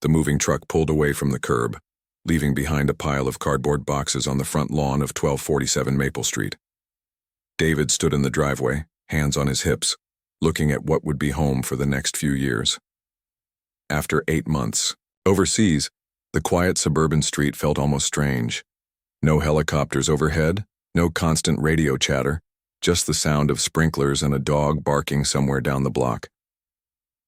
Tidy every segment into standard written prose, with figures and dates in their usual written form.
The moving truck pulled away from the curb, leaving behind a pile of cardboard boxes on the front lawn of 1247 Maple Street. David stood in the driveway, hands on his hips, looking at what would be home for the next few years. After 8 months, overseas, the quiet suburban street felt almost strange. No helicopters overhead, no constant radio chatter, just the sound of sprinklers and a dog barking somewhere down the block.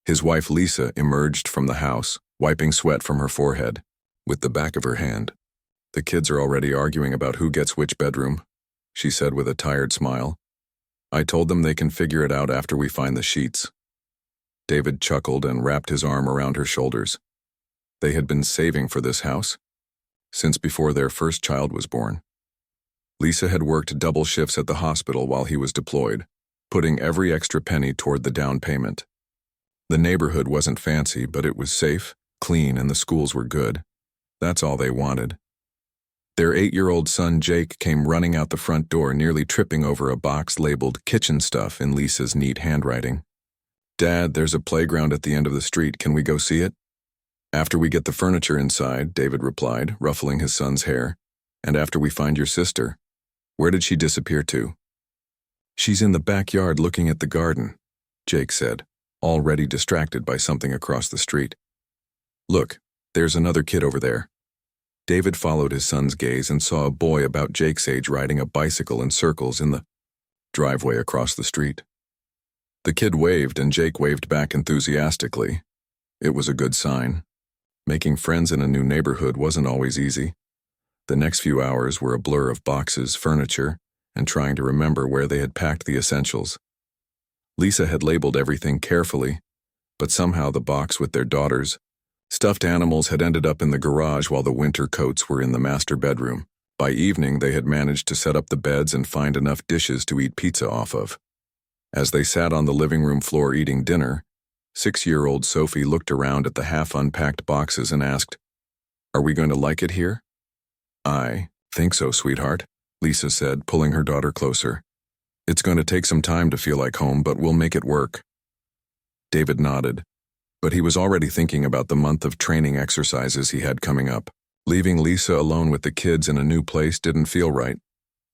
His wife Lisa emerged from the house, wiping sweat from her forehead, with the back of her hand. "The kids are already arguing about who gets which bedroom," she said with a tired smile. "I told them they can figure it out after we find the sheets." David chuckled and wrapped his arm around her shoulders. They had been saving for this house since before their first child was born. Lisa had worked double shifts at the hospital while he was deployed, putting every extra penny toward the down payment. The neighborhood wasn't fancy, but it was safe, clean, and the schools were good. That's all they wanted. Their 8-year-old son Jake came running out the front door, nearly tripping over a box labeled kitchen stuff in Lisa's neat handwriting. "Dad, there's a playground at the end of the street. Can we go see it?" "After we get the furniture inside," David replied, ruffling his son's hair. "And after we find your sister." "Where did she disappear to?" "She's in the backyard looking at the garden," Jake said, already distracted by something across the street. "Look, there's another kid over there." David followed his son's gaze and saw a boy about Jake's age riding a bicycle in circles in the driveway across the street. The kid waved and Jake waved back enthusiastically. It was a good sign. Making friends in a new neighborhood wasn't always easy. The next few hours were a blur of boxes, furniture, and trying to remember where they had packed the essentials. Lisa had labeled everything carefully, but somehow the box with their daughters' stuffed animals had ended up in the garage while the winter coats were in the master bedroom. By evening, they had managed to set up the beds and find enough dishes to eat pizza off of. As they sat on the living room floor eating dinner, 6-year-old Sophie looked around at the half-unpacked boxes and asked, "Are we going to like it here?" "I think so, sweetheart," Lisa said, pulling her daughter closer. "It's going to take some time to feel like home, but we'll make it work." David nodded, but he was already thinking about the month of training exercises he had coming up. Leaving Lisa alone with the kids in a new place didn't feel right,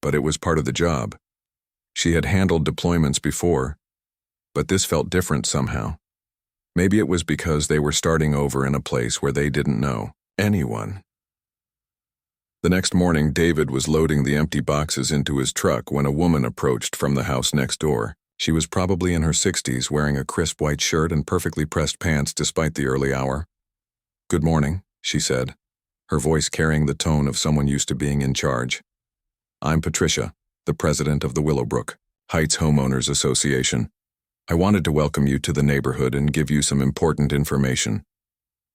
but it was part of the job. She had handled deployments before, but this felt different somehow. Maybe it was because they were starting over in a place where they didn't know anyone. The next morning, David was loading the empty boxes into his truck when a woman approached from the house next door. She was probably in her 60s, wearing a crisp white shirt and perfectly pressed pants despite the early hour. "Good morning," she said, her voice carrying the tone of someone used to being in charge. "I'm Patricia, the president of the Willowbrook Heights Homeowners Association. I wanted to welcome you to the neighborhood and give you some important information."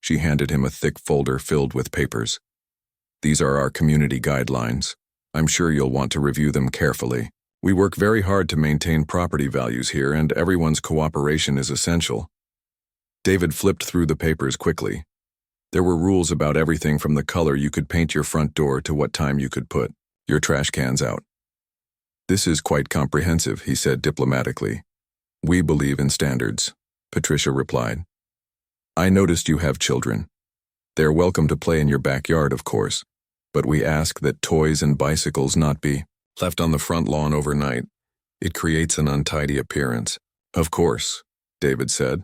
She handed him a thick folder filled with papers. "These are our community guidelines. I'm sure you'll want to review them carefully. We work very hard to maintain property values here, and everyone's cooperation is essential." David flipped through the papers quickly. There were rules about everything from the color you could paint your front door to what time you could put your trash cans out. "This is quite comprehensive," he said diplomatically. "We believe in standards," Patricia replied. "I noticed you have children. They're welcome to play in your backyard, of course, but we ask that toys and bicycles not be left on the front lawn overnight. It creates an untidy appearance." "Of course," David said,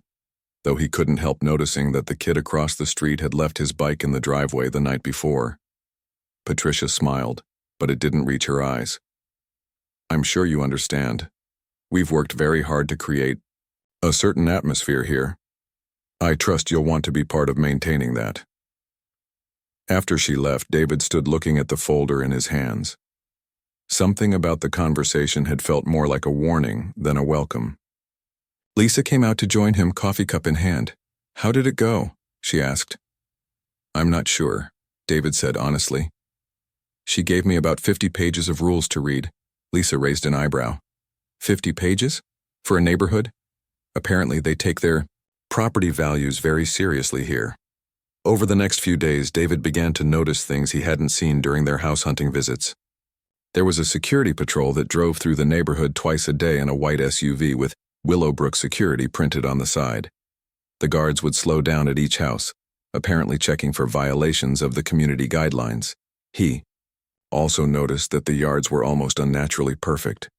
though he couldn't help noticing that the kid across the street had left his bike in the driveway the night before. Patricia smiled, but it didn't reach her eyes. "I'm sure you understand. We've worked very hard to create a certain atmosphere here. I trust you'll want to be part of maintaining that." After she left, David stood looking at the folder in his hands. Something about the conversation had felt more like a warning than a welcome. Lisa came out to join him, coffee cup in hand. "How did it go?" she asked. "I'm not sure," David said honestly. "She gave me about 50 pages of rules to read." Lisa raised an eyebrow. 50 pages? For a neighborhood? Apparently they take their property values very seriously here. Over the next few days, David began to notice things he hadn't seen during their house hunting visits. There was a security patrol that drove through the neighborhood twice a day in a white SUV with Willowbrook Security printed on the side. The guards would slow down at each house, apparently checking for violations of the community guidelines. He also noticed that the yards were almost unnaturally perfect.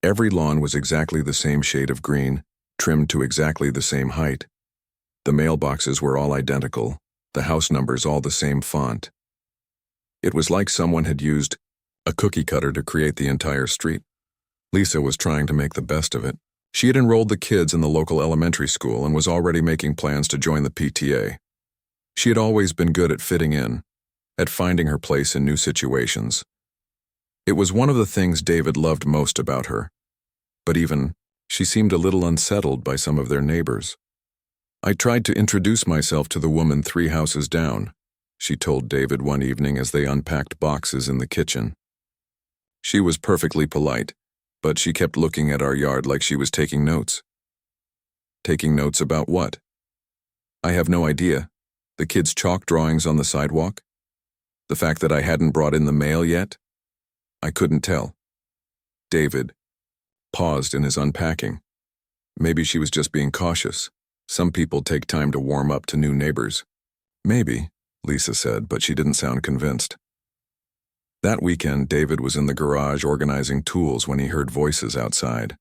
Every lawn was exactly the same shade of green, trimmed to exactly the same height. The mailboxes were all identical, the house numbers all the same font. It was like someone had used a cookie cutter to create the entire street. Lisa was trying to make the best of it. She had enrolled the kids in the local elementary school and was already making plans to join the PTA. She had always been good at fitting in, at finding her place in new situations. It was one of the things David loved most about her. But even, she seemed a little unsettled by some of their neighbors. "I tried to introduce myself to the woman 3 houses down," she told David one evening as they unpacked boxes in the kitchen. "She was perfectly polite, but she kept looking at our yard like she was taking notes." "Taking notes about what?" "I have no idea. The kids' chalk drawings on the sidewalk? The fact that I hadn't brought in the mail yet? I couldn't tell." David paused in his unpacking. Maybe she was just being cautious. Some people take time to warm up to new neighbors. "Maybe," Lisa said, but she didn't sound convinced. That weekend, David was in the garage organizing tools when he heard voices outside.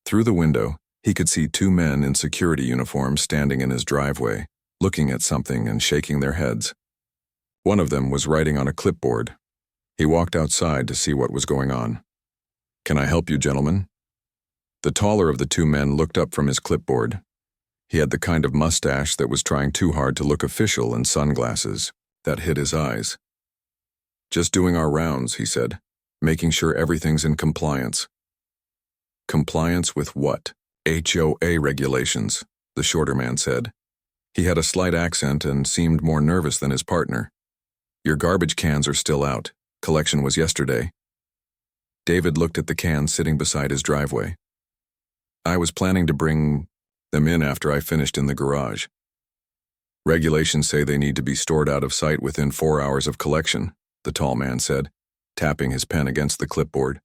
Through the window, he could see 2 men in security uniforms standing in his driveway, looking at something and shaking their heads. One of them was writing on a clipboard. He walked outside to see what was going on. "Can I help you, gentlemen?" The taller of the 2 men looked up from his clipboard. He had the kind of mustache that was trying too hard to look official and sunglasses that hid his eyes. "Just doing our rounds," he said, "making sure everything's in compliance." "Compliance with what?" "HOA regulations," the shorter man said. He had a slight accent and seemed more nervous than his partner. "Your garbage cans are still out. Collection was yesterday." David looked at the cans sitting beside his driveway. "I was planning to bring them in after I finished in the garage." "Regulations say they need to be stored out of sight within 4 hours of collection," the tall man said, tapping his pen against the clipboard.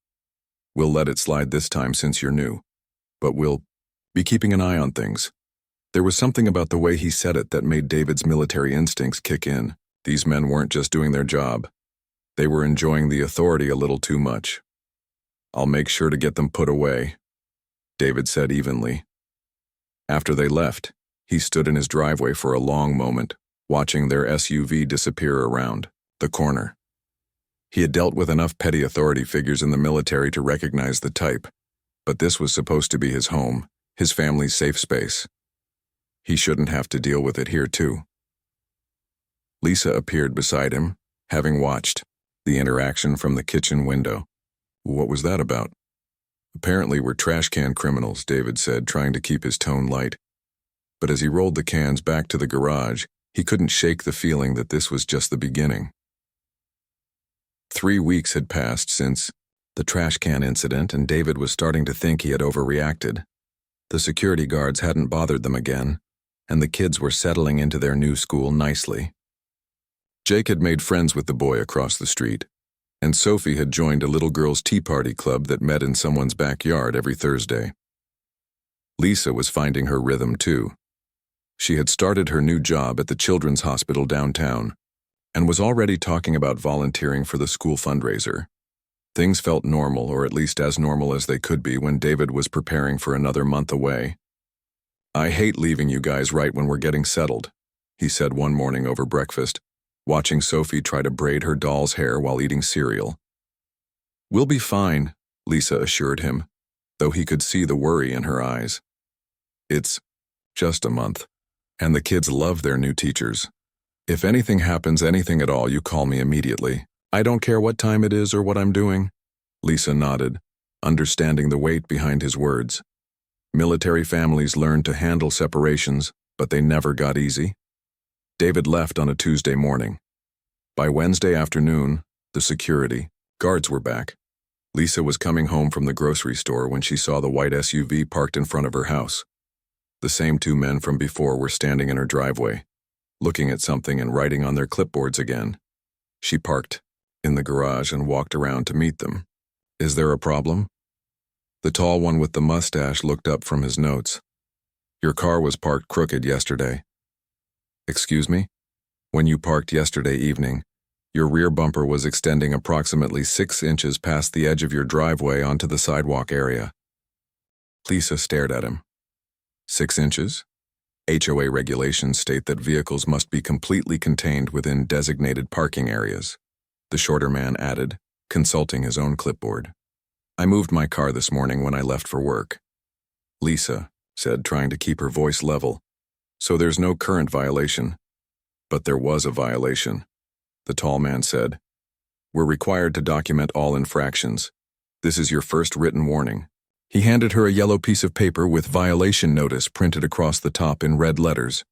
"We'll let it slide this time since you're new. But we'll be keeping an eye on things." There was something about the way he said it that made David's military instincts kick in. These men weren't just doing their job. They were enjoying the authority a little too much. "I'll make sure to get them put away," David said evenly. After they left, he stood in his driveway for a long moment, watching their SUV disappear around the corner. He had dealt with enough petty authority figures in the military to recognize the type, but this was supposed to be his home, his family's safe space. He shouldn't have to deal with it here too. Lisa appeared beside him, having watched the interaction from the kitchen window. "What was that about?" "Apparently we're trash can criminals," David said, trying to keep his tone light. But as he rolled the cans back to the garage, he couldn't shake the feeling that this was just the beginning. 3 weeks had passed since the trash can incident, and David was starting to think he had overreacted. The security guards hadn't bothered them again, and the kids were settling into their new school nicely. Jake had made friends with the boy across the street, and Sophie had joined a little girls' tea party club that met in someone's backyard every Thursday. Lisa was finding her rhythm too. She had started her new job at the children's hospital downtown and was already talking about volunteering for the school fundraiser. Things felt normal, or at least as normal as they could be, when David was preparing for another month away. "I hate leaving you guys right when we're getting settled," he said one morning over breakfast, watching Sophie try to braid her doll's hair while eating cereal. "We'll be fine," Lisa assured him, though he could see the worry in her eyes. "It's just a month, and the kids love their new teachers. If anything happens, anything at all, you call me immediately. I don't care what time it is or what I'm doing." Lisa nodded, understanding the weight behind his words. Military families learned to handle separations, but they never got easy. David left on a Tuesday morning. By Wednesday afternoon, the security guards were back. Lisa was coming home from the grocery store when she saw the white SUV parked in front of her house. The same 2 men from before were standing in her driveway, looking at something and writing on their clipboards again. She parked in the garage and walked around to meet them. "Is there a problem?" The tall one with the mustache looked up from his notes. "Your car was parked crooked yesterday." Excuse me? When you parked yesterday evening, your rear bumper was extending approximately 6 inches past the edge of your driveway onto the sidewalk area. Lisa stared at him. 6 inches? HOA regulations state that vehicles must be completely contained within designated parking areas, the shorter man added, consulting his own clipboard. I moved my car this morning when I left for work. Lisa said, trying to keep her voice level. So there's no current violation. But there was a violation, the tall man said. We're required to document all infractions. This is your first written warning. He handed her a yellow piece of paper with violation notice printed across the top in red letters.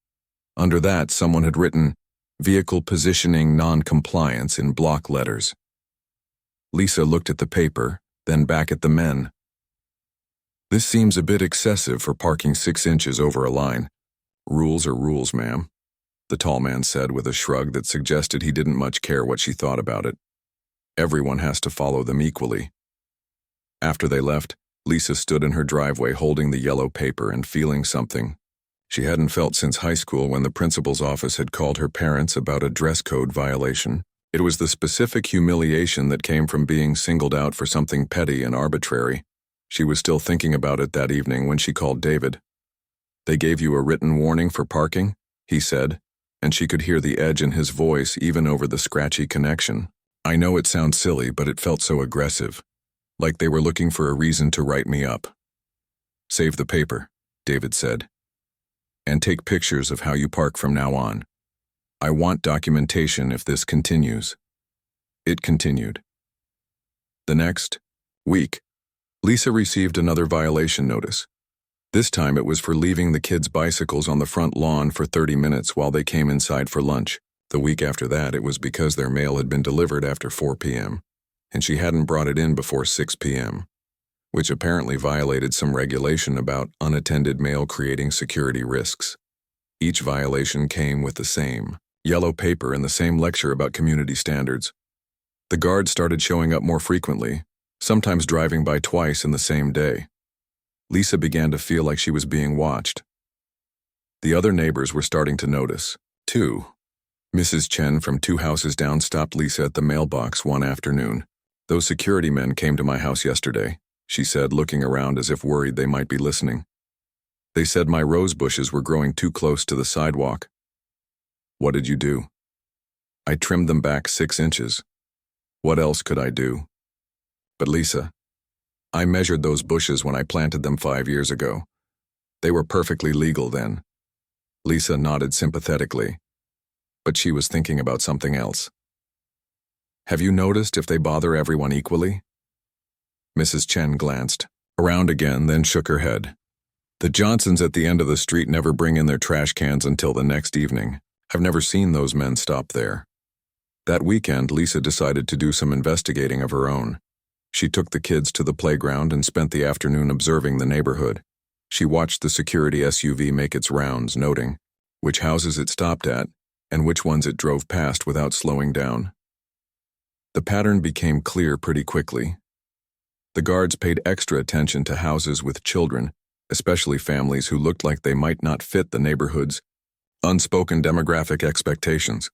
Under that, someone had written, vehicle positioning non-compliance in block letters. Lisa looked at the paper, then back at the men. This seems a bit excessive for parking 6 inches over a line. Rules are rules, ma'am, the tall man said with a shrug that suggested he didn't much care what she thought about it. Everyone has to follow them equally. After they left, Lisa stood in her driveway holding the yellow paper and feeling something she hadn't felt since high school when the principal's office had called her parents about a dress code violation. It was the specific humiliation that came from being singled out for something petty and arbitrary. She was still thinking about it that evening when she called David. They gave you a written warning for parking, he said, and she could hear the edge in his voice even over the scratchy connection. I know it sounds silly, but it felt so aggressive. Like they were looking for a reason to write me up. Save the paper, David said. And take pictures of how you park from now on. I want documentation if this continues. It continued. The next week, Lisa received another violation notice. This time it was for leaving the kids' bicycles on the front lawn for 30 minutes while they came inside for lunch. The week after that, it was because their mail had been delivered after 4 p.m. and she hadn't brought it in before 6 p.m., which apparently violated some regulation about unattended mail creating security risks. Each violation came with the same yellow paper and the same lecture about community standards. The guards started showing up more frequently, sometimes driving by twice in the same day. Lisa began to feel like she was being watched. The other neighbors were starting to notice, too. Mrs. Chen from 2 houses down stopped Lisa at the mailbox one afternoon. Those security men came to my house yesterday, she said, looking around as if worried they might be listening. They said my rose bushes were growing too close to the sidewalk. What did you do? I trimmed them back 6 inches. What else could I do? But Lisa, I measured those bushes when I planted them 5 years ago. They were perfectly legal then. Lisa nodded sympathetically, but she was thinking about something else. Have you noticed if they bother everyone equally? Mrs. Chen glanced around again, then shook her head. The Johnsons at the end of the street never bring in their trash cans until the next evening. I've never seen those men stop there. That weekend, Lisa decided to do some investigating of her own. She took the kids to the playground and spent the afternoon observing the neighborhood. She watched the security SUV make its rounds, noting which houses it stopped at and which ones it drove past without slowing down. The pattern became clear pretty quickly. The guards paid extra attention to houses with children, especially families who looked like they might not fit the neighborhood's unspoken demographic expectations.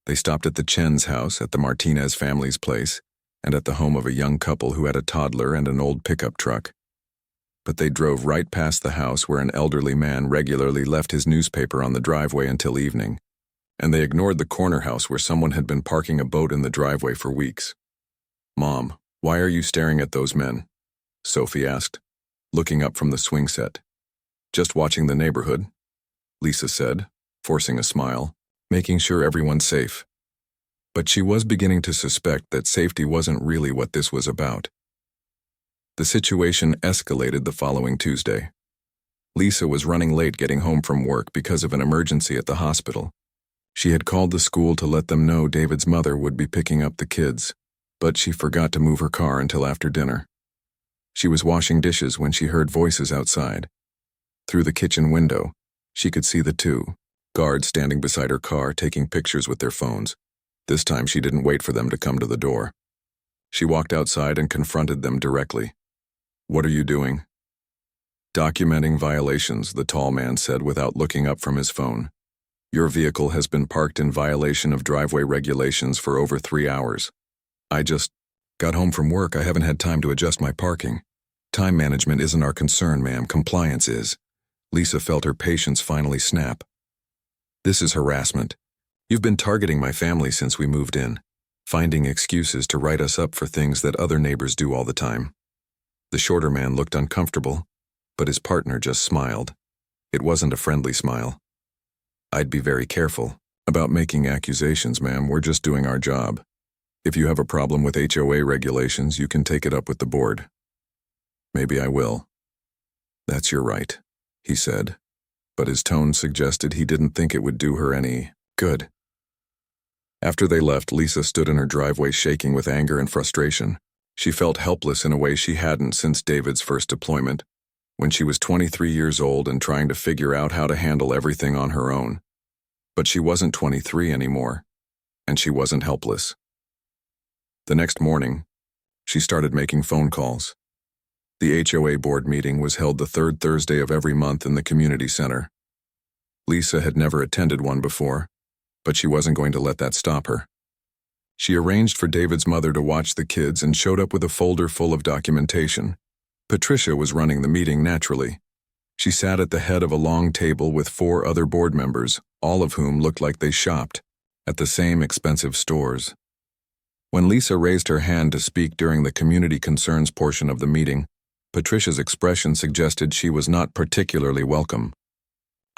They stopped at the Chen's house, at the Martinez family's place, and at the home of a young couple who had a toddler and an old pickup truck. But they drove right past the house where an elderly man regularly left his newspaper on the driveway until evening, and they ignored the corner house where someone had been parking a boat in the driveway for weeks. Mom, why are you staring at those men? Sophie asked, looking up from the swing set. Just watching the neighborhood, Lisa said, forcing a smile, making sure everyone's safe. But she was beginning to suspect that safety wasn't really what this was about. The situation escalated the following Tuesday. Lisa was running late getting home from work because of an emergency at the hospital. She had called the school to let them know David's mother would be picking up the kids, but she forgot to move her car until after dinner. She was washing dishes when she heard voices outside. Through the kitchen window, she could see the 2 guards standing beside her car taking pictures with their phones. This time she didn't wait for them to come to the door. She walked outside and confronted them directly. What are you doing? Documenting violations, the tall man said without looking up from his phone. Your vehicle has been parked in violation of driveway regulations for over 3 hours. I just got home from work. I haven't had time to adjust my parking. Time management isn't our concern, ma'am. Compliance is. Lisa felt her patience finally snap. This is harassment. You've been targeting my family since we moved in, finding excuses to write us up for things that other neighbors do all the time. The shorter man looked uncomfortable, but his partner just smiled. It wasn't a friendly smile. I'd be very careful about making accusations, ma'am. We're just doing our job. If you have a problem with HOA regulations, you can take it up with the board. Maybe I will. That's your right, he said, but his tone suggested he didn't think it would do her any good. After they left, Lisa stood in her driveway shaking with anger and frustration. She felt helpless in a way she hadn't since David's first deployment, when she was 23 years old and trying to figure out how to handle everything on her own. But she wasn't 23 anymore, and she wasn't helpless. The next morning, she started making phone calls. The HOA board meeting was held the third Thursday of every month in the community center. Lisa had never attended one before, but she wasn't going to let that stop her. She arranged for David's mother to watch the kids and showed up with a folder full of documentation. Patricia was running the meeting naturally. She sat at the head of a long table with 4 other board members, all of whom looked like they shopped at the same expensive stores. When Lisa raised her hand to speak during the community concerns portion of the meeting, Patricia's expression suggested she was not particularly welcome.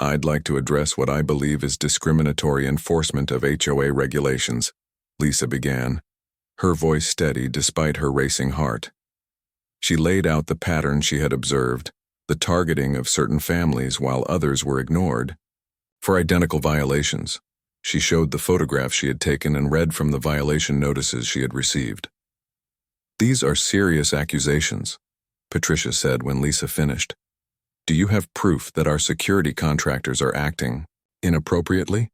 I'd like to address what I believe is discriminatory enforcement of HOA regulations, Lisa began, her voice steady despite her racing heart. She laid out the pattern she had observed, the targeting of certain families while others were ignored. For identical violations, she showed the photographs she had taken and read from the violation notices she had received. These are serious accusations, Patricia said when Lisa finished. Do you have proof that our security contractors are acting inappropriately?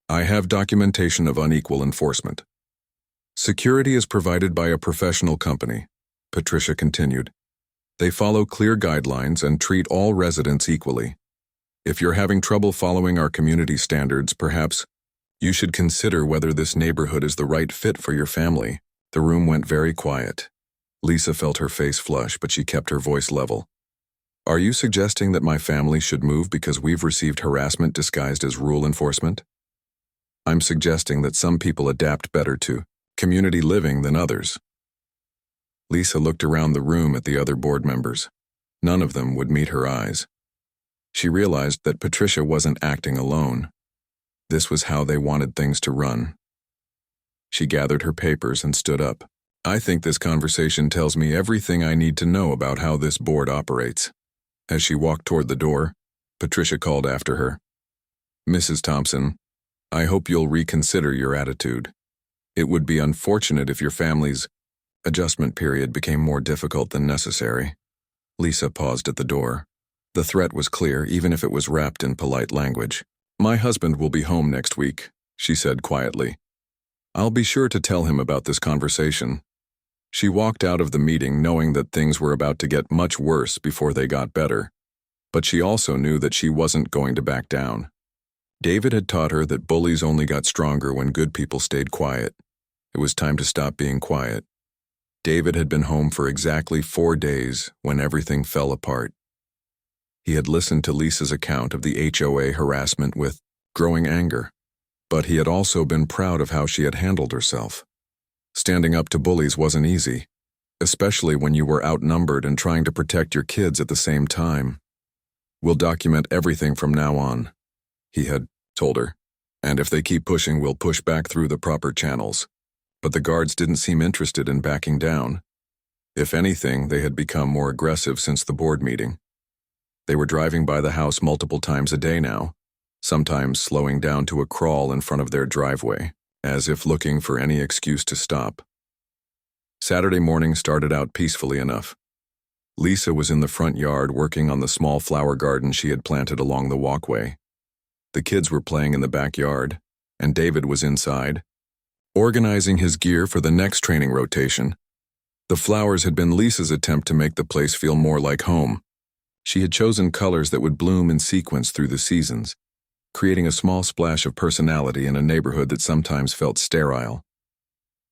I have documentation of unequal enforcement. Security is provided by a professional company, Patricia continued. They follow clear guidelines and treat all residents equally. If you're having trouble following our community standards, perhaps you should consider whether this neighborhood is the right fit for your family. The room went very quiet. Lisa felt her face flush, but she kept her voice level. Are you suggesting that my family should move because we've received harassment disguised as rule enforcement? I'm suggesting that some people adapt better to community living than others. Lisa looked around the room at the other board members. None of them would meet her eyes. She realized that Patricia wasn't acting alone. This was how they wanted things to run. She gathered her papers and stood up. I think this conversation tells me everything I need to know about how this board operates. As she walked toward the door, Patricia called after her. Mrs. Thompson, I hope you'll reconsider your attitude. It would be unfortunate if your family's adjustment period became more difficult than necessary. Lisa paused at the door. The threat was clear, even if it was wrapped in polite language. My husband will be home next week, she said quietly. I'll be sure to tell him about this conversation. She walked out of the meeting knowing that things were about to get much worse before they got better. But she also knew that she wasn't going to back down. David had taught her that bullies only got stronger when good people stayed quiet. It was time to stop being quiet. David had been home for exactly 4 days when everything fell apart. He had listened to Lisa's account of the HOA harassment with growing anger, but he had also been proud of how she had handled herself. Standing up to bullies wasn't easy, especially when you were outnumbered and trying to protect your kids at the same time. We'll document everything from now on, he had told her, and if they keep pushing, we'll push back through the proper channels. But the guards didn't seem interested in backing down. If anything, they had become more aggressive since the board meeting. They were driving by the house multiple times a day now, sometimes slowing down to a crawl in front of their driveway, as if looking for any excuse to stop. Saturday morning started out peacefully enough. Lisa was in the front yard working on the small flower garden she had planted along the walkway. The kids were playing in the backyard, and David was inside, organizing his gear for the next training rotation. The flowers had been Lisa's attempt to make the place feel more like home. She had chosen colors that would bloom in sequence through the seasons: creating a small splash of personality in a neighborhood that sometimes felt sterile.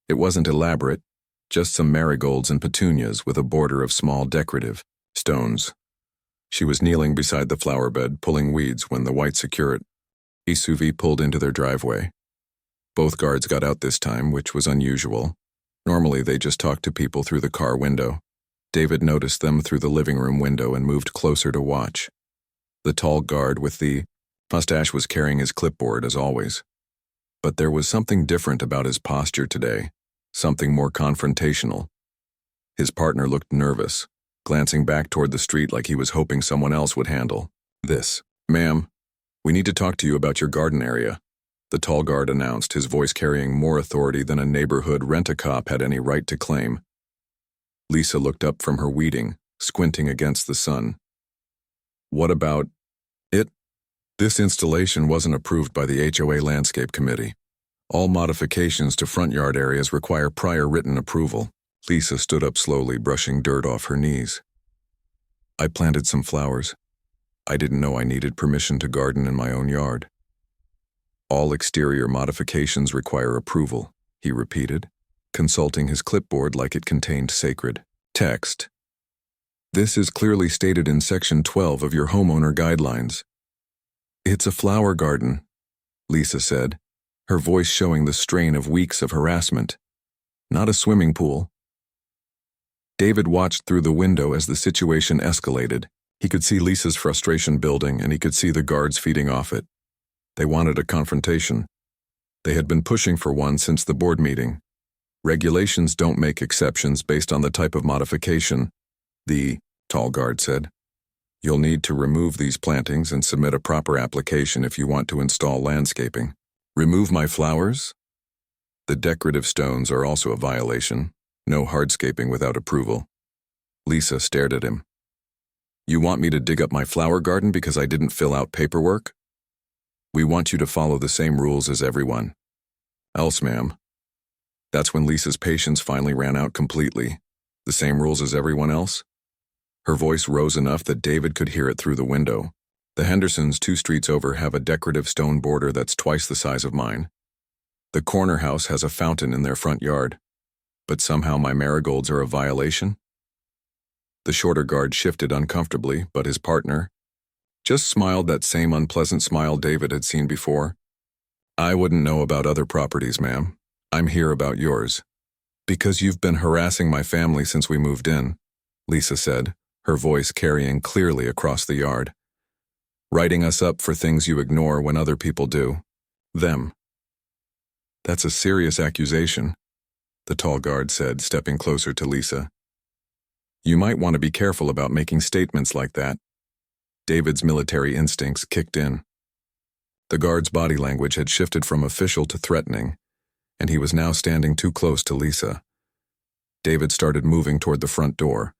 It wasn't elaborate, just some marigolds and petunias with a border of small decorative stones. She was kneeling beside the flower bed, pulling weeds when the white Securit SUV pulled into their driveway. Both guards got out this time, which was unusual. Normally, they just talked to people through the car window. David noticed them through the living room window and moved closer to watch. The tall guard with the mustache was carrying his clipboard as always. But there was something different about his posture today, something more confrontational. His partner looked nervous, glancing back toward the street like he was hoping someone else would handle this. "Ma'am, we need to talk to you about your garden area," the tall guard announced, his voice carrying more authority than a neighborhood rent-a-cop had any right to claim. Lisa looked up from her weeding, squinting against the sun. "What about it? This installation wasn't approved by the HOA Landscape Committee. All modifications to front yard areas require prior written approval." Lisa stood up slowly, brushing dirt off her knees. "I planted some flowers. I didn't know I needed permission to garden in my own yard." "All exterior modifications require approval," he repeated, consulting his clipboard like it contained sacred text. "This is clearly stated in Section 12 of your homeowner guidelines." "It's a flower garden," Lisa said, her voice showing the strain of weeks of harassment. "Not a swimming pool." David watched through the window as the situation escalated. He could see Lisa's frustration building, and he could see the guards feeding off it. They wanted a confrontation. They had been pushing for one since the board meeting. Regulations don't make exceptions based on the type of modification, the tall guard said. "You'll need to remove these plantings and submit a proper application if you want to install landscaping." "Remove my flowers?" "The decorative stones are also a violation. No hardscaping without approval." Lisa stared at him. "You want me to dig up my flower garden because I didn't fill out paperwork?" "We want you to follow the same rules as everyone else, ma'am." That's when Lisa's patience finally ran out completely. "The same rules as everyone else?" Her voice rose enough that David could hear it through the window. "The Hendersons 2 streets over have a decorative stone border that's twice the size of mine. The corner house has a fountain in their front yard. But somehow my marigolds are a violation?" The shorter guard shifted uncomfortably, but his partner just smiled, that same unpleasant smile David had seen before. "I wouldn't know about other properties, ma'am. I'm here about yours." "Because you've been harassing my family since we moved in," Lisa said, her voice carrying clearly across the yard. "Writing us up for things you ignore when other people do. Them." "That's a serious accusation," the tall guard said, stepping closer to Lisa. "You might want to be careful about making statements like that." David's military instincts kicked in. The guard's body language had shifted from official to threatening, and he was now standing too close to Lisa. David started moving toward the front door.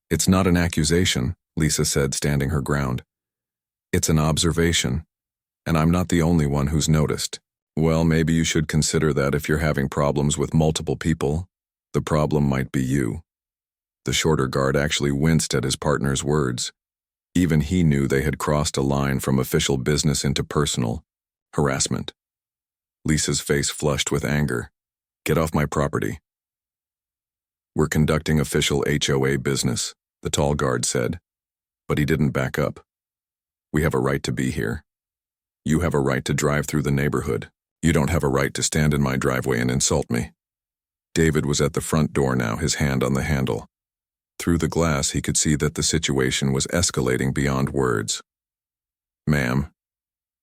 "It's not an accusation," Lisa said, standing her ground. "It's an observation, and I'm not the only one who's noticed." "Well, maybe you should consider that if you're having problems with multiple people. The problem might be you." The shorter guard actually winced at his partner's words. Even he knew they had crossed a line from official business into personal harassment. Lisa's face flushed with anger. "Get off my property." "We're conducting official HOA business," the tall guard said, but he didn't back up. "We have a right to be here. You have a right to drive through the neighborhood. You don't have a right to stand in my driveway and insult me." David was at the front door now, his hand on the handle. Through the glass, he could see that the situation was escalating beyond words. "Ma'am,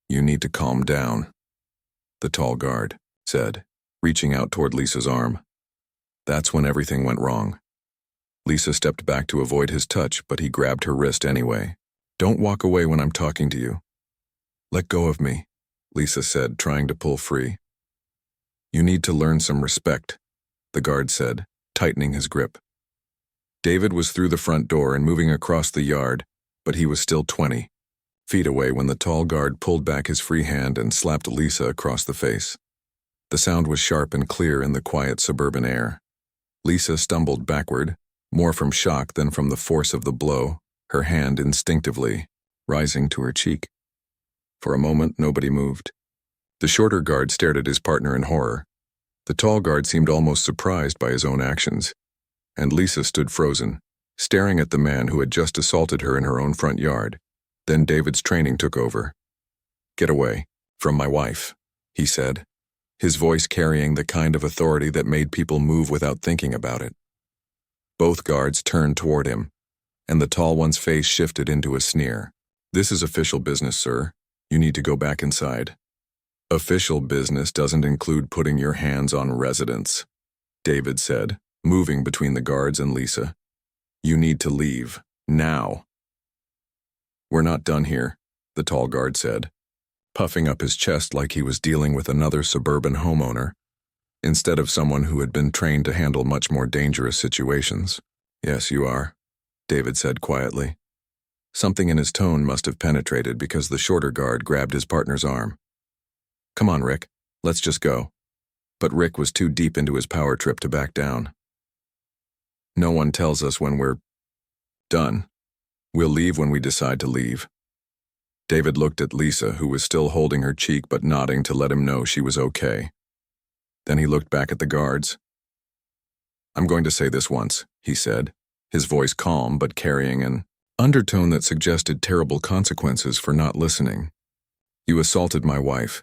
you need to calm down," the tall guard said, reaching out toward Lisa's arm. That's when everything went wrong. Lisa stepped back to avoid his touch, but he grabbed her wrist anyway. "Don't walk away when I'm talking to you." "Let go of me," Lisa said, trying to pull free. "You need to learn some respect," the guard said, tightening his grip. David was through the front door and moving across the yard, but he was still 20 feet away when the tall guard pulled back his free hand and slapped Lisa across the face. The sound was sharp and clear in the quiet suburban air. Lisa stumbled backward, more from shock than from the force of the blow, her hand instinctively rising to her cheek. For a moment, nobody moved. The shorter guard stared at his partner in horror. The tall guard seemed almost surprised by his own actions. And Lisa stood frozen, staring at the man who had just assaulted her in her own front yard. Then David's training took over. "Get away from my wife," he said, his voice carrying the kind of authority that made people move without thinking about it. Both guards turned toward him, and the tall one's face shifted into a sneer. "This is official business, sir. You need to go back inside." "Official business doesn't include putting your hands on residents," David said, moving between the guards and Lisa. "You need to leave, now." "We're not done here," the tall guard said, puffing up his chest like he was dealing with another suburban homeowner, instead of someone who had been trained to handle much more dangerous situations. "Yes, you are," David said quietly. Something in his tone must have penetrated because the shorter guard grabbed his partner's arm. "Come on, Rick, let's just go." But Rick was too deep into his power trip to back down. "No one tells us when we're done. We'll leave when we decide to leave." David looked at Lisa, who was still holding her cheek but nodding to let him know she was okay. Then he looked back at the guards. "I'm going to say this once," he said, his voice calm but carrying an undertone that suggested terrible consequences for not listening. "You assaulted my wife.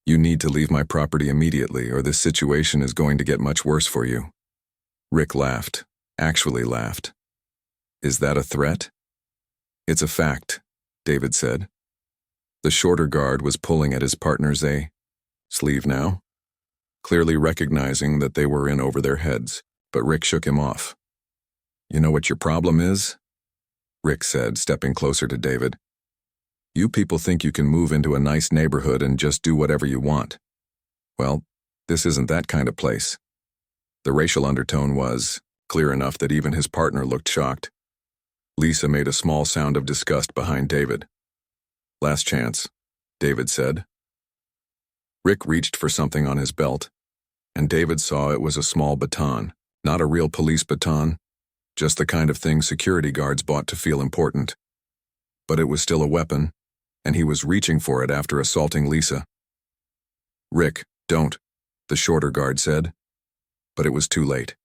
You need to leave my property immediately, or this situation is going to get much worse for you." Rick laughed, actually laughed. "Is that a threat?" "It's a fact," David said. The shorter guard was pulling at his partner's sleeve now, clearly recognizing that they were in over their heads, but Rick shook him off. "You know what your problem is?" Rick said, stepping closer to David. "You people think you can move into a nice neighborhood and just do whatever you want. Well, this isn't that kind of place." The racial undertone was clear enough that even his partner looked shocked. Lisa made a small sound of disgust behind David. "Last chance," David said. Rick reached for something on his belt, and David saw it was a small baton, not a real police baton, just the kind of thing security guards bought to feel important. But it was still a weapon, and he was reaching for it after assaulting Lisa. "Rick, don't," the shorter guard said. But it was too late.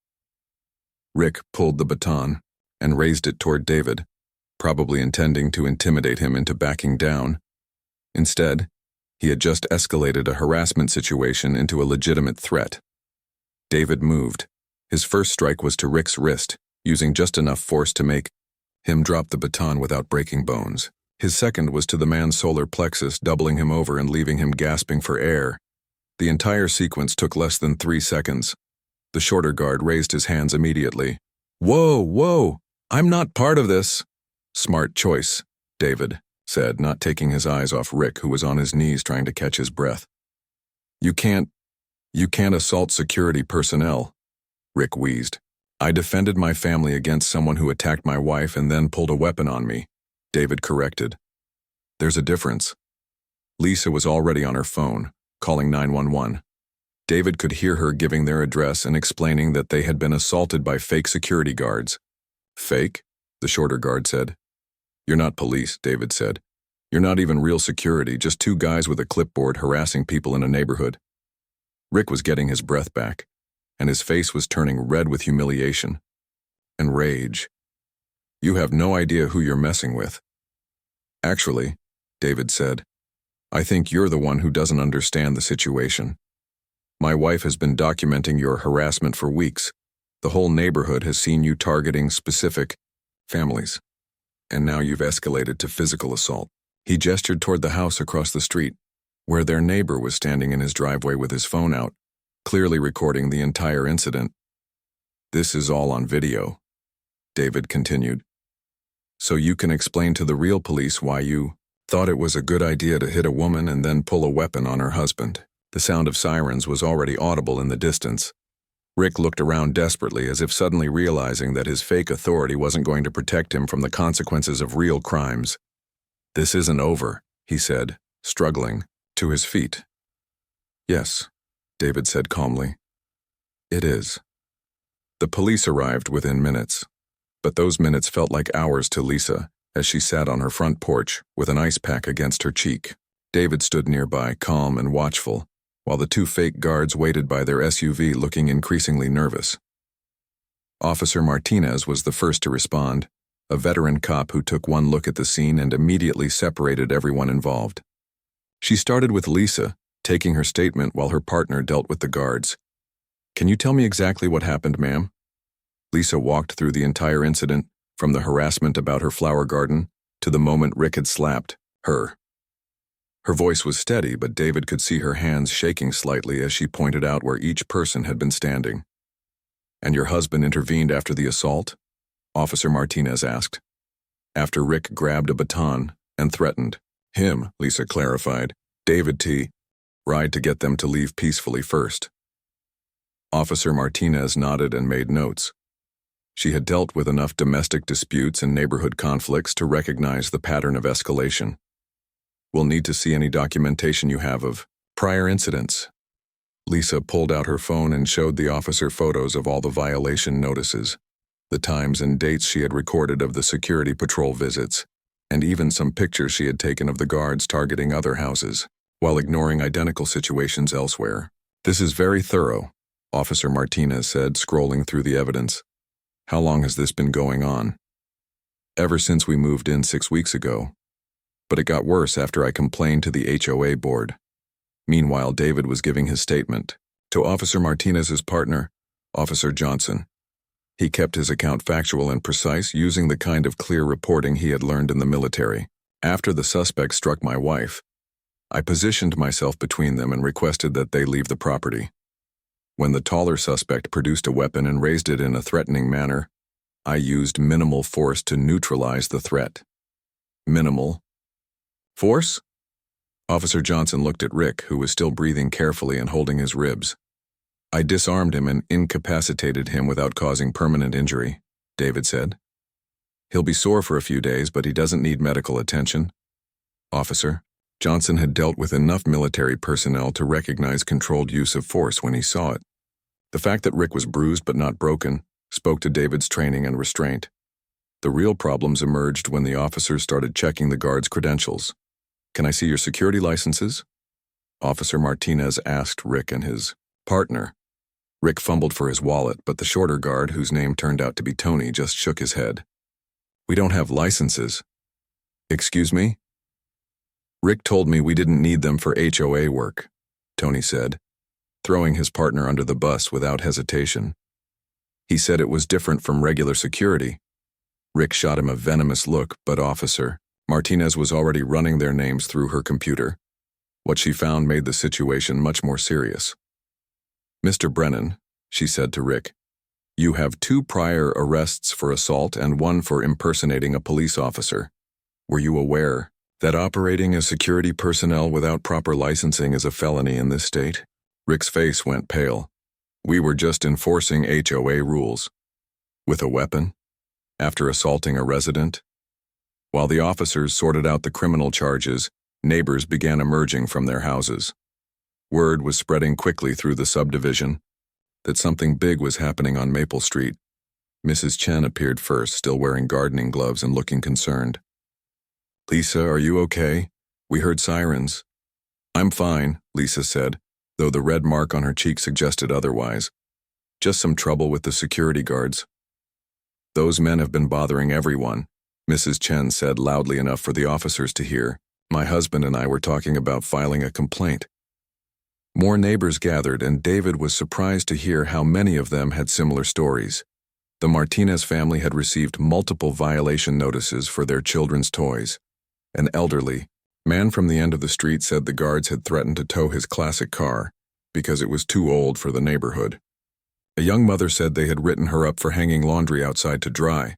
Rick pulled the baton and raised it toward David, probably intending to intimidate him into backing down. Instead, he had just escalated a harassment situation into a legitimate threat. David moved. His first strike was to Rick's wrist, using just enough force to make him drop the baton without breaking bones. His second was to the man's solar plexus, doubling him over and leaving him gasping for air. The entire sequence took less than 3 seconds. The shorter guard raised his hands immediately. Whoa, I'm not part of this." "Smart choice," David said, not taking his eyes off Rick, who was on his knees trying to catch his breath. You can't assault security personnel," Rick wheezed. "I defended my family against someone who attacked my wife and then pulled a weapon on me," David corrected. "There's a difference." Lisa was already on her phone, calling 911. David could hear her giving their address and explaining that they had been assaulted by fake security guards. "Fake?" the shorter guard said. "You're not police," David said. "You're not even real security, just 2 guys with a clipboard harassing people in a neighborhood." Rick was getting his breath back, and his face was turning red with humiliation and rage. "You have no idea who you're messing with." "Actually," David said, "I think you're the one who doesn't understand the situation. My wife has been documenting your harassment for weeks. The whole neighborhood has seen you targeting specific families. And now you've escalated to physical assault." He gestured toward the house across the street, where their neighbor was standing in his driveway with his phone out, clearly recording the entire incident. "This is all on video," David continued. "So you can explain to the real police why you thought it was a good idea to hit a woman and then pull a weapon on her husband." The sound of sirens was already audible in the distance. Rick looked around desperately, as if suddenly realizing that his fake authority wasn't going to protect him from the consequences of real crimes. "This isn't over," he said, struggling to his feet. "Yes," David said calmly. "It is." The police arrived within minutes, but those minutes felt like hours to Lisa as she sat on her front porch with an ice pack against her cheek. David stood nearby, calm and watchful, while the two fake guards waited by their SUV looking increasingly nervous. Officer Martinez was the first to respond, a veteran cop who took one look at the scene and immediately separated everyone involved. She started with Lisa, taking her statement while her partner dealt with the guards. "Can you tell me exactly what happened, ma'am?" Lisa walked through the entire incident, from the harassment about her flower garden to the moment Rick had slapped her. Her voice was steady, but David could see her hands shaking slightly as she pointed out where each person had been standing. "And your husband intervened after the assault?" Officer Martinez asked. "After Rick grabbed a baton and threatened him," Lisa clarified. "David T. Ride to get them to leave peacefully first." Officer Martinez nodded and made notes. She had dealt with enough domestic disputes and neighborhood conflicts to recognize the pattern of escalation. "We'll need to see any documentation you have of prior incidents." Lisa pulled out her phone and showed the officer photos of all the violation notices, the times and dates she had recorded of the security patrol visits, and even some pictures she had taken of the guards targeting other houses, while ignoring identical situations elsewhere. "This is very thorough," Officer Martinez said, scrolling through the evidence. "How long has this been going on?" "Ever since we moved in 6 weeks ago. But it got worse after I complained to the HOA board." Meanwhile, David was giving his statement to Officer Martinez's partner, Officer Johnson. He kept his account factual and precise, using the kind of clear reporting he had learned in the military. "After the suspect struck my wife, I positioned myself between them and requested that they leave the property. When the taller suspect produced a weapon and raised it in a threatening manner, I used minimal force to neutralize the threat." "Minimal force?" Officer Johnson looked at Rick, who was still breathing carefully and holding his ribs. "I disarmed him and incapacitated him without causing permanent injury," David said. "He'll be sore for a few days, but he doesn't need medical attention." "Officer." Johnson had dealt with enough military personnel to recognize controlled use of force when he saw it. The fact that Rick was bruised but not broken spoke to David's training and restraint. The real problems emerged when the officers started checking the guards' credentials. "Can I see your security licenses?" Officer Martinez asked Rick and his partner. Rick fumbled for his wallet, but the shorter guard, whose name turned out to be Tony, just shook his head. "We don't have licenses." "Excuse me?" "Rick told me we didn't need them for HOA work," Tony said, throwing his partner under the bus without hesitation. "He said it was different from regular security." Rick shot him a venomous look, but Officer Martinez was already running their names through her computer. What she found made the situation much more serious. "Mr. Brennan," she said to Rick, "you have 2 prior arrests for assault and 1 for impersonating a police officer. Were you aware that operating as security personnel without proper licensing is a felony in this state?" Rick's face went pale. "We were just enforcing HOA rules." "With a weapon? After assaulting a resident?" While the officers sorted out the criminal charges, neighbors began emerging from their houses. Word was spreading quickly through the subdivision that something big was happening on Maple Street. Mrs. Chen appeared first, still wearing gardening gloves and looking concerned. "Lisa, are you okay? We heard sirens." "I'm fine," Lisa said, though the red mark on her cheek suggested otherwise. "Just some trouble with the security guards." "Those men have been bothering everyone," Mrs. Chen said loudly enough for the officers to hear. "My husband and I were talking about filing a complaint." More neighbors gathered, and David was surprised to hear how many of them had similar stories. The Martinez family had received multiple violation notices for their children's toys. An elderly man from the end of the street said the guards had threatened to tow his classic car because it was too old for the neighborhood. A young mother said they had written her up for hanging laundry outside to dry.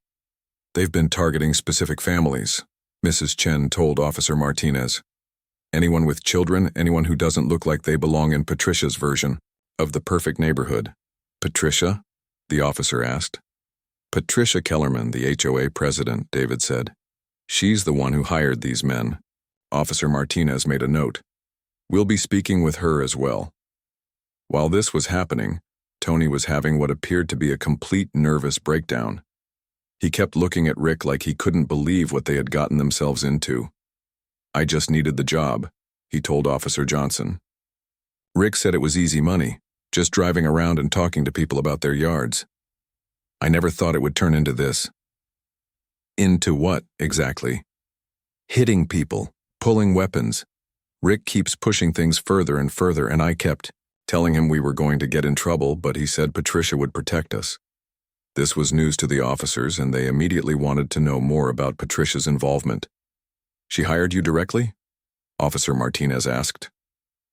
"They've been targeting specific families," Mrs. Chen told Officer Martinez. "Anyone with children, anyone who doesn't look like they belong in Patricia's version of the perfect neighborhood." "Patricia?" the officer asked. "Patricia Kellerman, the HOA president," David said. "She's the one who hired these men." Officer Martinez made a note. "We'll be speaking with her as well." While this was happening, Tony was having what appeared to be a complete nervous breakdown. He kept looking at Rick like he couldn't believe what they had gotten themselves into. "I just needed the job," he told Officer Johnson. Rick said it was easy money, just driving around and talking to people about their yards. I never thought it would turn into this. Into what, exactly? Hitting people, pulling weapons. Rick keeps pushing things further and further, and I kept telling him we were going to get in trouble, but he said Patricia would protect us. This was news to the officers, and they immediately wanted to know more about Patricia's involvement. She hired you directly? Officer Martinez asked.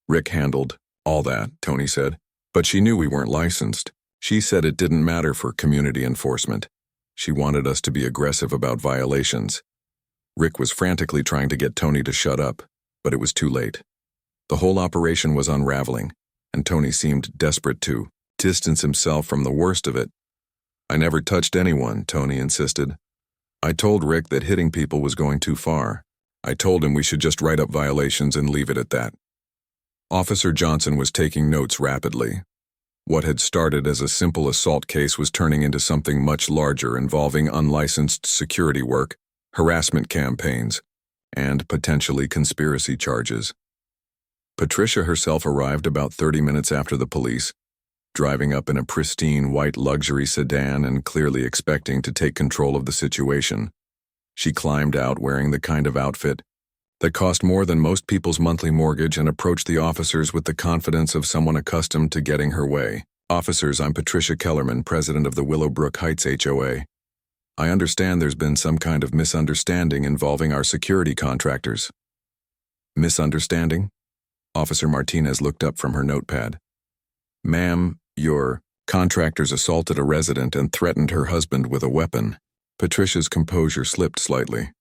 Rick handled all that, Tony said, but she knew we weren't licensed. She said it didn't matter for community enforcement. She wanted us to be aggressive about violations. Rick was frantically trying to get Tony to shut up, but it was too late. The whole operation was unraveling, and Tony seemed desperate to distance himself from the worst of it. I never touched anyone, Tony insisted. I told Rick that hitting people was going too far. I told him we should just write up violations and leave it at that. Officer Johnson was taking notes rapidly. What had started as a simple assault case was turning into something much larger, involving unlicensed security work, harassment campaigns, and potentially conspiracy charges. Patricia herself arrived about 30 minutes after the police, driving up in a pristine white luxury sedan and clearly expecting to take control of the situation. She climbed out wearing the kind of outfit that cost more than most people's monthly mortgage and approached the officers with the confidence of someone accustomed to getting her way. Officers, I'm Patricia Kellerman, president of the Willowbrook Heights HOA. I understand there's been some kind of misunderstanding involving our security contractors. Misunderstanding? Officer Martinez looked up from her notepad. Ma'am, your contractors assaulted a resident and threatened her husband with a weapon. Patricia's composure slipped slightly.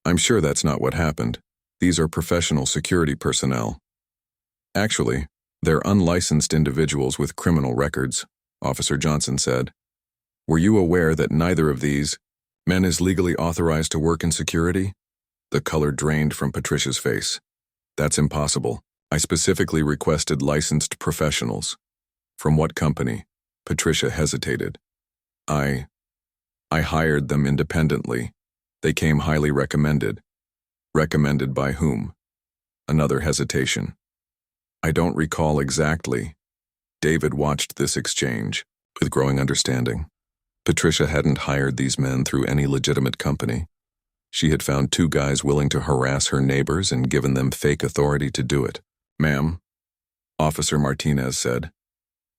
I'm sure that's not what happened. These are professional security personnel. Actually, they're unlicensed individuals with criminal records, Officer Johnson said. Were you aware that neither of these men is legally authorized to work in security? The color drained from Patricia's face. That's impossible. I specifically requested licensed professionals. From what company? Patricia hesitated. I hired them independently. They came highly recommended. Recommended by whom? Another hesitation. I don't recall exactly. David watched this exchange with growing understanding. Patricia hadn't hired these men through any legitimate company. She had found two guys willing to harass her neighbors and given them fake authority to do it. Ma'am, Officer Martinez said,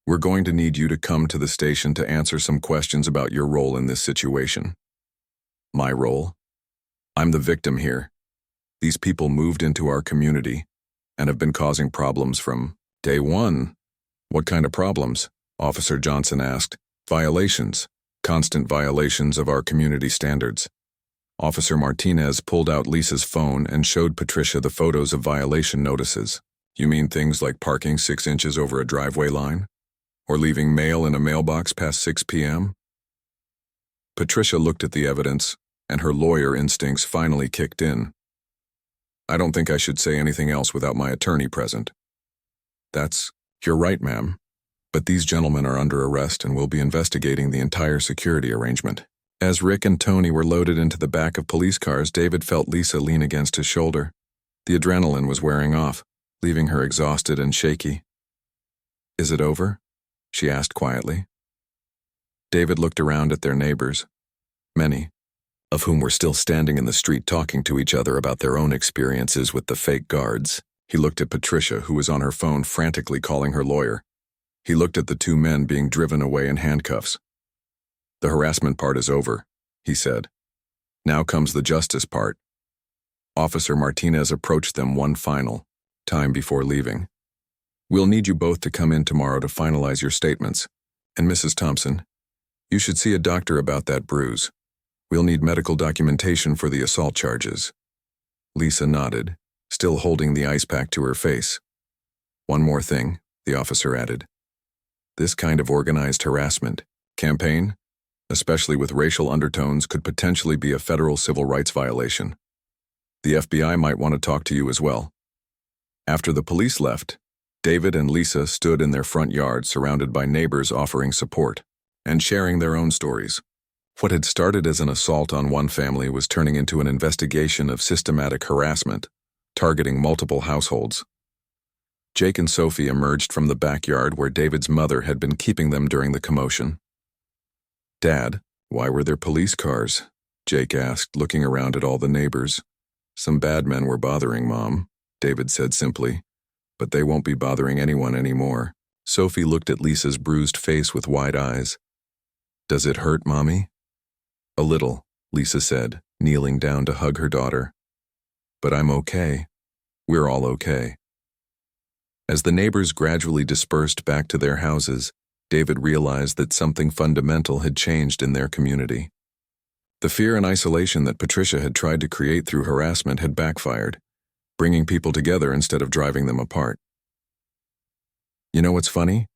we're going to need you to come to the station to answer some questions about your role in this situation. My role? I'm the victim here. These people moved into our community and have been causing problems from day one. What kind of problems? Officer Johnson asked. Violations. Constant violations of our community standards. Officer Martinez pulled out Lisa's phone and showed Patricia the photos of violation notices. You mean things like parking 6 inches over a driveway line? Or leaving mail in a mailbox past 6 p.m.? Patricia looked at the evidence, and her lawyer instincts finally kicked in. I don't think I should say anything else without my attorney present. You're right, ma'am. But these gentlemen are under arrest and will be investigating the entire security arrangement. As Rick and Tony were loaded into the back of police cars, David felt Lisa lean against his shoulder. The adrenaline was wearing off, leaving her exhausted and shaky. Is it over? She asked quietly. David looked around at their neighbors, many of whom were still standing in the street talking to each other about their own experiences with the fake guards. He looked at Patricia, who was on her phone frantically calling her lawyer. He looked at the two men being driven away in handcuffs. The harassment part is over, he said. Now comes the justice part. Officer Martinez approached them one final time before leaving. We'll need you both to come in tomorrow to finalize your statements. And Mrs. Thompson, you should see a doctor about that bruise. We'll need medical documentation for the assault charges. Lisa nodded, still holding the ice pack to her face. One more thing, the officer added. This kind of organized harassment campaign, especially with racial undertones, could potentially be a federal civil rights violation. The FBI might want to talk to you as well. After the police left, David and Lisa stood in their front yard surrounded by neighbors offering support and sharing their own stories. What had started as an assault on one family was turning into an investigation of systematic harassment targeting multiple households. Jake and Sophie emerged from the backyard where David's mother had been keeping them during the commotion. "Dad, why were there police cars?" Jake asked, looking around at all the neighbors. "Some bad men were bothering Mom," David said simply, "but they won't be bothering anyone anymore." Sophie looked at Lisa's bruised face with wide eyes. "Does it hurt, Mommy?" "A little," Lisa said, kneeling down to hug her daughter. "But I'm okay. We're all okay." As the neighbors gradually dispersed back to their houses, David realized that something fundamental had changed in their community. The fear and isolation that Patricia had tried to create through harassment had backfired, bringing people together instead of driving them apart. "You know what's funny?"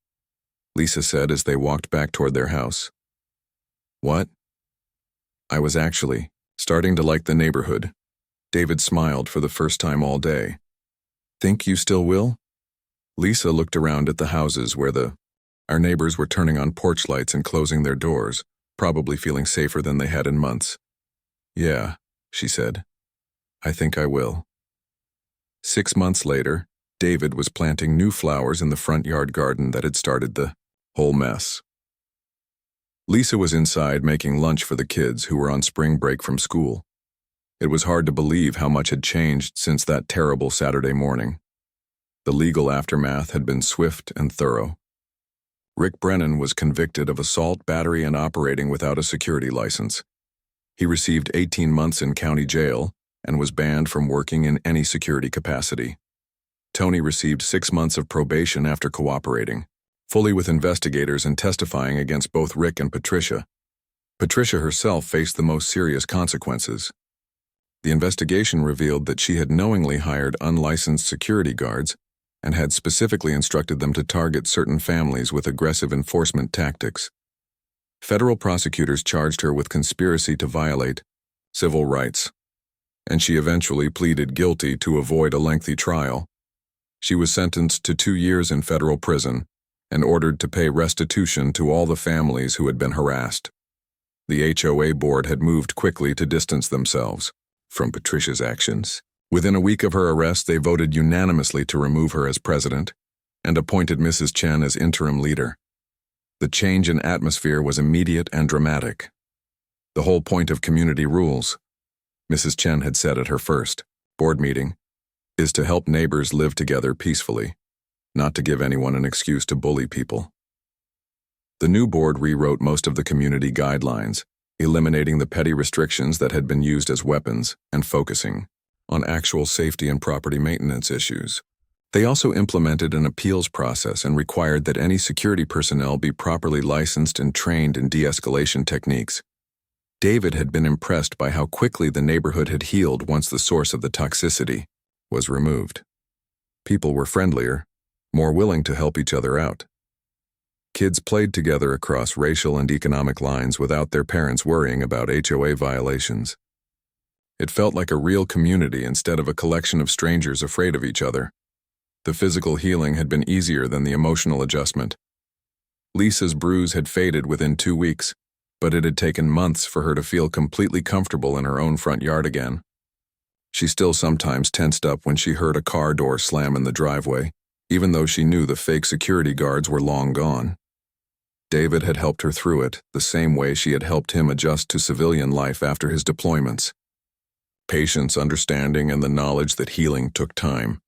Lisa said as they walked back toward their house. "What?" "I was actually starting to like the neighborhood." David smiled for the first time all day. "Think you still will?" Lisa looked around at the houses where our neighbors were turning on porch lights and closing their doors, probably feeling safer than they had in months. "Yeah," she said. "I think I will." 6 months later, David was planting new flowers in the front yard garden that had started the whole mess. Lisa was inside making lunch for the kids who were on spring break from school. It was hard to believe how much had changed since that terrible Saturday morning. The legal aftermath had been swift and thorough. Rick Brennan was convicted of assault, battery, and operating without a security license. He received 18 months in county jail and was banned from working in any security capacity. Tony received 6 months of probation after cooperating, fully with investigators and testifying against both Rick and Patricia. Patricia herself faced the most serious consequences. The investigation revealed that she had knowingly hired unlicensed security guards and had specifically instructed them to target certain families with aggressive enforcement tactics. Federal prosecutors charged her with conspiracy to violate civil rights, and she eventually pleaded guilty to avoid a lengthy trial. She was sentenced to 2 years in federal prison and ordered to pay restitution to all the families who had been harassed. The HOA board had moved quickly to distance themselves from Patricia's actions. Within a week of her arrest, they voted unanimously to remove her as president and appointed Mrs. Chen as interim leader. The change in atmosphere was immediate and dramatic. "The whole point of community rules," Mrs. Chen had said at her first board meeting, "is to help neighbors live together peacefully, not to give anyone an excuse to bully people." The new board rewrote most of the community guidelines, eliminating the petty restrictions that had been used as weapons and focusing on actual safety and property maintenance issues. They also implemented an appeals process and required that any security personnel be properly licensed and trained in de-escalation techniques. David had been impressed by how quickly the neighborhood had healed once the source of the toxicity was removed. People were friendlier, more willing to help each other out. Kids played together across racial and economic lines without their parents worrying about HOA violations. It felt like a real community instead of a collection of strangers afraid of each other. The physical healing had been easier than the emotional adjustment. Lisa's bruise had faded within 2 weeks, but it had taken months for her to feel completely comfortable in her own front yard again. She still sometimes tensed up when she heard a car door slam in the driveway, even though she knew the fake security guards were long gone. David had helped her through it, the same way she had helped him adjust to civilian life after his deployments. Patience, understanding, and the knowledge that healing took time.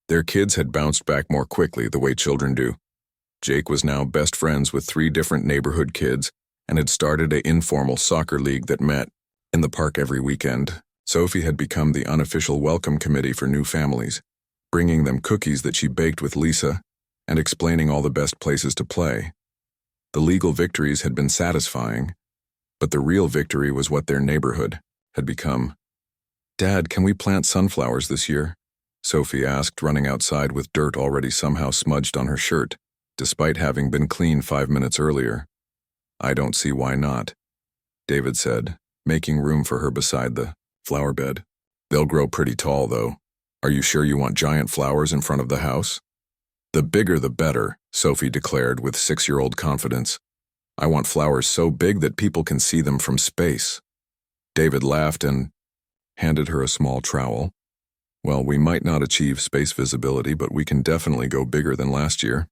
Their kids had bounced back more quickly, the way children do. Jake was now best friends with 3 different neighborhood kids and had started an informal soccer league that met in the park every weekend. Sophie had become the unofficial welcome committee for new families, bringing them cookies that she baked with Lisa and explaining all the best places to play. The legal victories had been satisfying, but the real victory was what their neighborhood had become. "Dad, can we plant sunflowers this year?" Sophie asked, running outside with dirt already somehow smudged on her shirt, despite having been clean 5 minutes earlier. "I don't see why not," David said, making room for her beside the flower bed. "They'll grow pretty tall, though. Are you sure you want giant flowers in front of the house?" "The bigger the better," Sophie declared with 6-year-old confidence. "I want flowers so big that people can see them from space." David laughed and handed her a small trowel. Well, we might not achieve space visibility, but we can definitely go bigger than last year.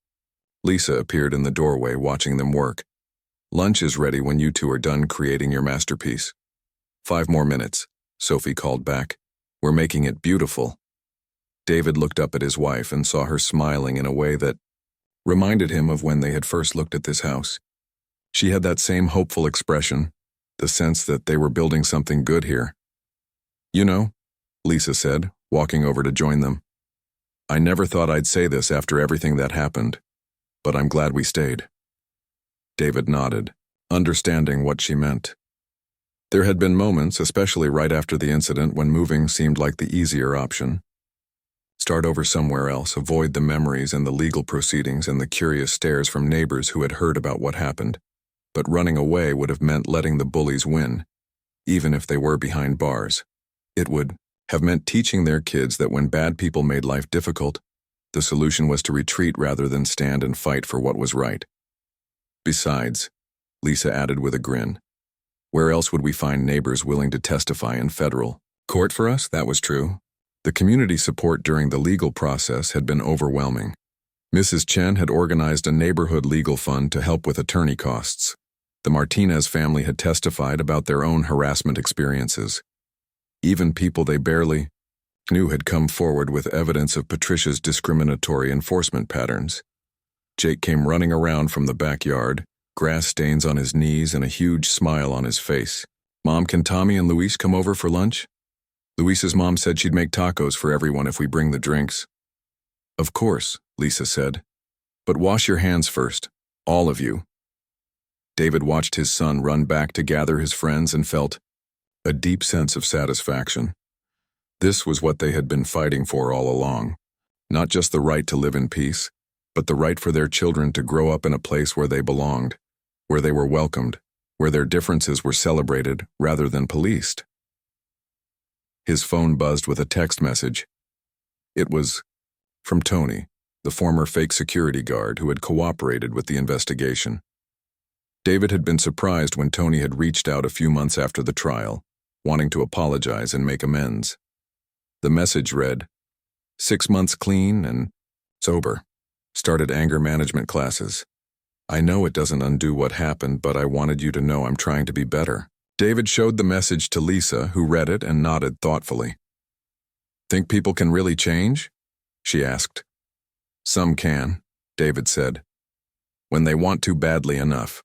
Lisa appeared in the doorway, watching them work. Lunch is ready when you two are done creating your masterpiece. 5 more minutes, Sophie called back. We're making it beautiful. David looked up at his wife and saw her smiling in a way that reminded him of when they had first looked at this house. She had that same hopeful expression, the sense that they were building something good here. You know, Lisa said, walking over to join them. I never thought I'd say this after everything that happened, but I'm glad we stayed. David nodded, understanding what she meant. There had been moments, especially right after the incident, when moving seemed like the easier option. Start over somewhere else, avoid the memories and the legal proceedings and the curious stares from neighbors who had heard about what happened. But running away would have meant letting the bullies win, even if they were behind bars. It would have meant teaching their kids that when bad people made life difficult, the solution was to retreat rather than stand and fight for what was right. Besides, Lisa added with a grin, where else would we find neighbors willing to testify in federal court for us? That was true. The community support during the legal process had been overwhelming. Mrs. Chen had organized a neighborhood legal fund to help with attorney costs. The Martinez family had testified about their own harassment experiences. Even people they barely knew had come forward with evidence of Patricia's discriminatory enforcement patterns. Jake came running around from the backyard, grass stains on his knees and a huge smile on his face. Mom, can Tommy and Luis come over for lunch? Luis's mom said she'd make tacos for everyone if we bring the drinks. Of course, Lisa said. But wash your hands first, all of you. David watched his son run back to gather his friends and felt a deep sense of satisfaction. This was what they had been fighting for all along. Not just the right to live in peace, but the right for their children to grow up in a place where they belonged, where they were welcomed, where their differences were celebrated rather than policed. His phone buzzed with a text message. It was from Tony, the former fake security guard who had cooperated with the investigation. David had been surprised when Tony had reached out a few months after the trial, wanting to apologize and make amends. The message read, 6 months clean and sober. Started anger management classes. I know it doesn't undo what happened, but I wanted you to know I'm trying to be better. David showed the message to Lisa, who read it and nodded thoughtfully. Think people can really change? She asked. Some can, David said, when they want to badly enough.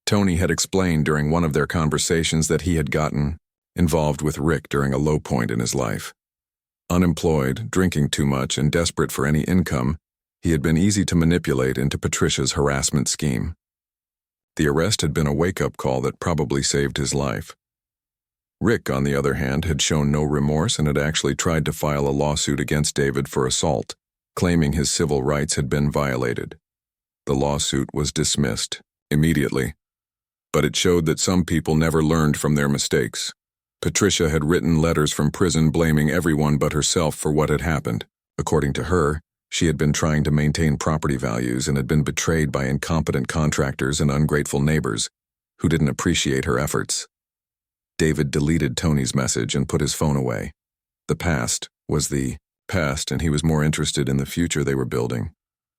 Tony had explained during one of their conversations that he had gotten involved with Rick during a low point in his life. Unemployed, drinking too much, and desperate for any income, he had been easy to manipulate into Patricia's harassment scheme. The arrest had been a wake-up call that probably saved his life. Rick, on the other hand, had shown no remorse and had actually tried to file a lawsuit against David for assault, claiming his civil rights had been violated. The lawsuit was dismissed immediately, but it showed that some people never learned from their mistakes. Patricia had written letters from prison blaming everyone but herself for what had happened. According to her, she had been trying to maintain property values and had been betrayed by incompetent contractors and ungrateful neighbors who didn't appreciate her efforts. David deleted Tony's message and put his phone away. The past was the past, and he was more interested in the future they were building.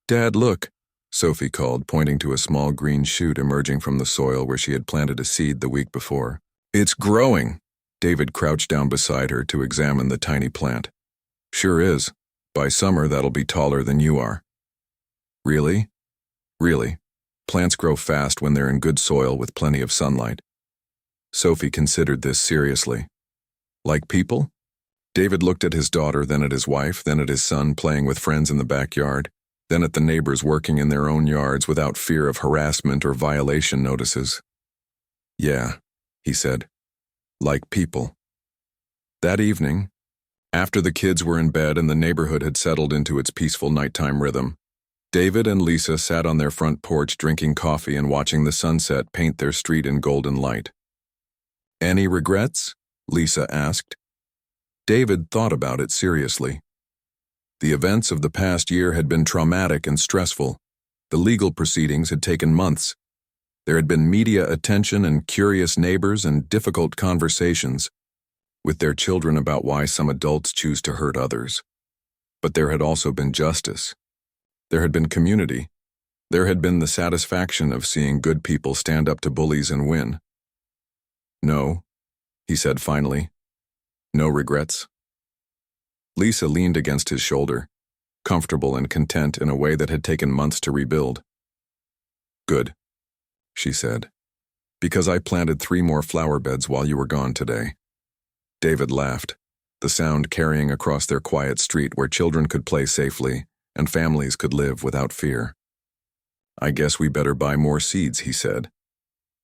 Dad, look, Sophie called, pointing to a small green shoot emerging from the soil where she had planted a seed the week before. It's growing! David crouched down beside her to examine the tiny plant. Sure is. By summer, that'll be taller than you are. Really? Really. Plants grow fast when they're in good soil with plenty of sunlight. Sophie considered this seriously. Like people? David looked at his daughter, then at his wife, then at his son playing with friends in the backyard, then at the neighbors working in their own yards without fear of harassment or violation notices. Yeah, he said. Like people. That evening, after the kids were in bed and the neighborhood had settled into its peaceful nighttime rhythm, David and Lisa sat on their front porch drinking coffee and watching the sunset paint their street in golden light. Any regrets? Lisa asked. David thought about it seriously. The events of the past year had been traumatic and stressful. The legal proceedings had taken months. There had been media attention and curious neighbors and difficult conversations. with their children about why some adults choose to hurt others. But there had also been justice. There had been community. There had been the satisfaction of seeing good people stand up to bullies and win. "No," he said finally. "No regrets." Lisa leaned against his shoulder, comfortable and content in a way that had taken months to rebuild. "Good," she said, "because I planted 3 more flower beds while you were gone today." David laughed, the sound carrying across their quiet street where children could play safely and families could live without fear. "I guess we better buy more seeds," he said.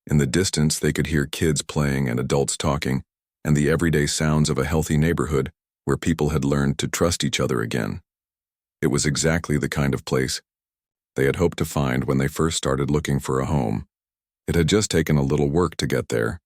In the distance, they could hear kids playing and adults talking, and the everyday sounds of a healthy neighborhood where people had learned to trust each other again. It was exactly the kind of place they had hoped to find when they first started looking for a home. It had just taken a little work to get there,